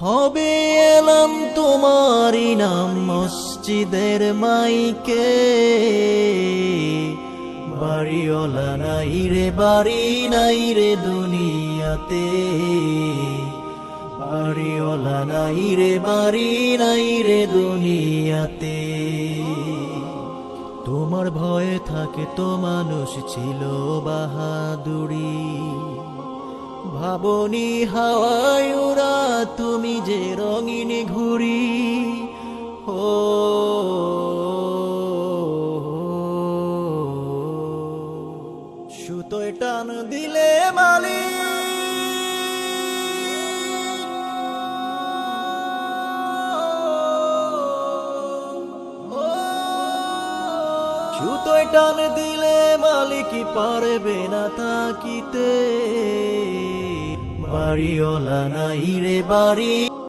হবে এলাম তোমারই নাম মসজিদের মাইকে, বাড়িওয়ালা নাই রে বাড়ি নাই রে দুনিয়াতে, বাড়িওয়ালা নাই রে বাড়ি নাই রে দুনিয়াতে। তোমার ভয়ে থাকে তো মানুষ ছিল বাহাদুরি, ভাবনি হাওয়ায় উড়া তুমি যে রঙিন ঘুড়ি। ও সুতোয় টান দিলে মালি, সুতোয় টান দিলে মালিক পারবে না তাকিতে, বাড়িওয়ালা নাই রে বাড়ি